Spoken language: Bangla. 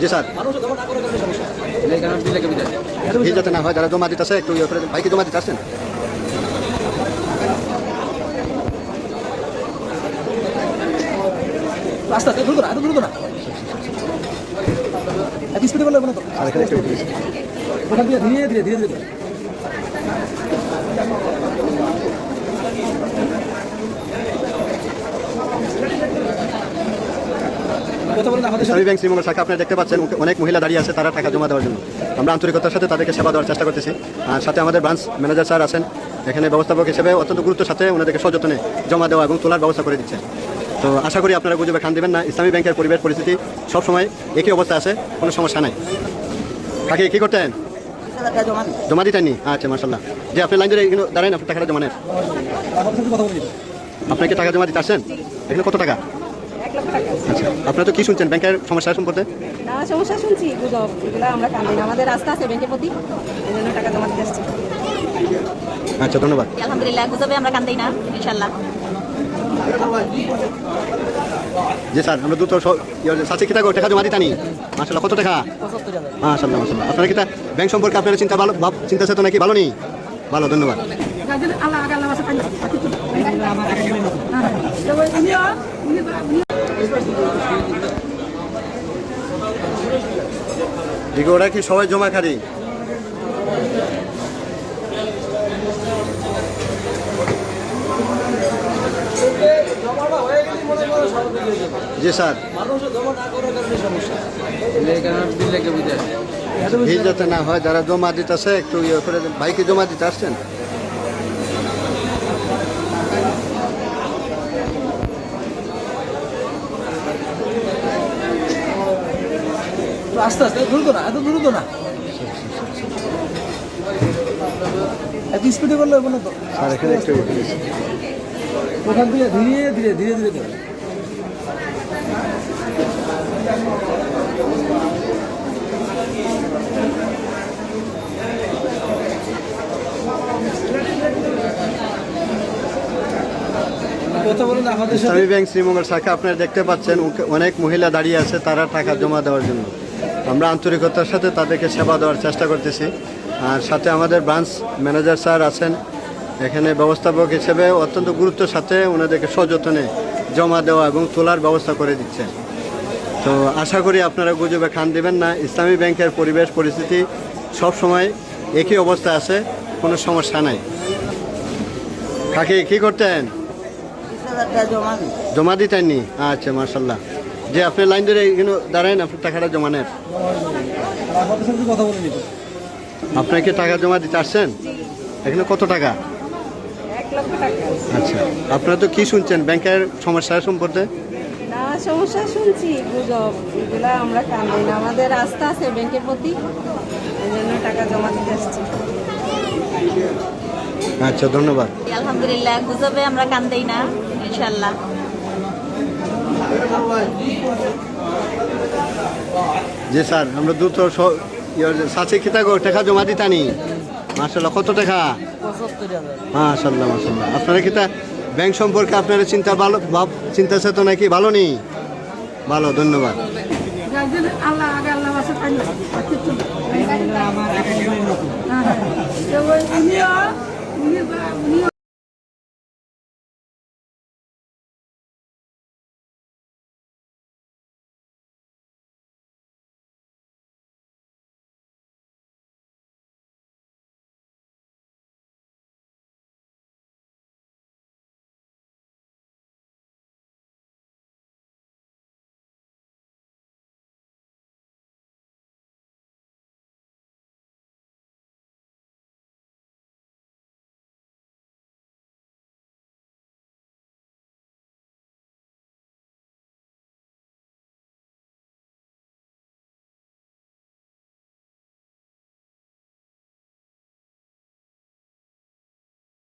জি স্যার, যাতে না হয় যারা জমা দিতেছে একটু ইয়ে করে ভাইকে জমা দিতে আসছেন। আস্তে আস্তে দ্রুত না, এত দ্রুত না, এত স্পিডে বললে না তো। আর এখানে একটু ওখান দিয়ে ধীরে ধীরে ধীরে ধীরে কথা বলেন আমাদের ইসলামী ব্যাংক শ্রীমঙ্গল শাখা আপনারা দেখতে পাচ্ছেন অনেক মহিলা দাঁড়িয়ে আছে তারা টাকা জমা দেওয়ার জন্য। আমরা আন্তরিকতার সাথে তাদেরকে সেবা দেওয়ার চেষ্টা করতেছি। আর সাথে আমাদের ব্রাঞ্চ ম্যানেজার স্যার আছেন এখানে, ব্যবস্থাপক হিসেবে অত্যন্ত গুরুত্বের সাথে ওনাদেরকে সযত্নে জমা দেওয়া এবং তোলার ব্যবস্থা করে দিচ্ছেন। তো আশা করি আপনারা গুজবে কান দিবেন না। ইসলামী ব্যাংকের পরিবেশ পরিস্থিতি সবসময় একই অবস্থা আছে, কোনো সমস্যা নাই। কাকে কী করতেন? জমা দিতেননি? আচ্ছা, মাশাআল্লাহ। যে আপনি লাইন ধরে এখানে দাঁড়ান, আপনার টাকাটা জমা নেন। কথা বলে দিতে আপনাকে টাকা জমা দিতে আসছেন? এখানে কত টাকা? আচ্ছা, আপনারা তো কি শুনছেন ব্যাংকের সমস্যা সম্পর্কে? না, সমস্যা শুনছি, গুজব, এগুলো আমরা কান দিই না। আমাদের রাস্তা আছে ব্যাংকের প্রতি, এই জন্য টাকা জমা দিতে আসছি। আচ্ছা, ধন্যবাদ। আলহামদুলিল্লাহ, গুজবে আমরা কান দিই না, ইনশাল্লাহ। জি স্যার, আমরা দ্রুত সাথে কি টাকা জমা দিতানি? মাশাআল্লাহ, কত টাকা? মাশাআল্লাহ মাশাআল্লাহ। আপনারা কি ব্যাংক সম্পর্কে আপনারা চিন্তা ভালো চিন্তা চেতনা নাকি ভালো নেই? ভালো, ধন্যবাদ। দিকে ওরা কি সবাই জমাখারি? জি স্যার, ভিড় যাতে না হয় যারা জমা দিতেছে একটু ইয়ে করে ভাইকে জমা দিতে আসছেন। আস্তে আস্তে দ্রুত না, এত দ্রুত না, এত স্পিডে বললে না তো। স্যার এখানে একটু ওখান দিয়ে ধীরে ধীরে ধীরে ধীরে ধীরে কথা বলেন আমাদের সাথে। ইসলামী ব্যাংক শ্রীমঙ্গল শাখা আপনারা দেখতে পাচ্ছেন অনেক মহিলা দাঁড়িয়ে আছে তারা টাকা জমা দেওয়ার জন্য। আমরা আন্তরিকতার সাথে তাদেরকে সেবা দেওয়ার চেষ্টা করতেছি। আর সাথে আমাদের ব্রাঞ্চ ম্যানেজার স্যার আছেন এখানে, ব্যবস্থাপক হিসেবে অত্যন্ত গুরুত্বের সাথে ওনাদেরকে সযত্নে জমা দেওয়া এবং তোলার ব্যবস্থা করে দিচ্ছেন। তো আশা করি আপনারা গুজবে কান দিবেন না। ইসলামী ব্যাংকের পরিবেশ পরিস্থিতি সবসময় একই অবস্থা আছে, কোনো সমস্যা নাই। কাকে কী করতেন? জমা দিতেননি? আচ্ছা, মাশাআল্লাহ। যে আপনি লাইন ধরে এখানে দাঁড়ান, আপনার টাকাটা জমা নেন। কথা বলে নিতে আপনাকে টাকা জমা দিতে আসছেন? এখানে কত টাকা? 1 লক্ষ টাকা। আচ্ছা, আপনারা তো কি শুনছেন ব্যাংকের সমস্যা সম্পর্কে? না, সমস্যা শুনছি, গুজব, এগুলো আমরা কান দিই না। আমাদের রাস্তা আছে ব্যাংকের প্রতি, এই জন্য টাকা জমা দিতে আসছি। আচ্ছা, ধন্যবাদ। আলহামদুলিল্লাহ, গুজবে আমরা কান দিই না, ইনশাল্লাহ। জি স্যার, আমরা দ্রুত সাথে কি টাকা জমা দিতানি? মাশাআল্লাহ, কত টাকা? 75,000। মাশাআল্লাহ মাশাআল্লাহ। আপনারা কি ব্যাংক সম্পর্কে আপনারা চিন্তা ভালো চিন্তা চেতনা কি ভালো নেই? ভালো, ধন্যবাদ। আল্লাহ আগে আল্লাহ আছে, তাই না?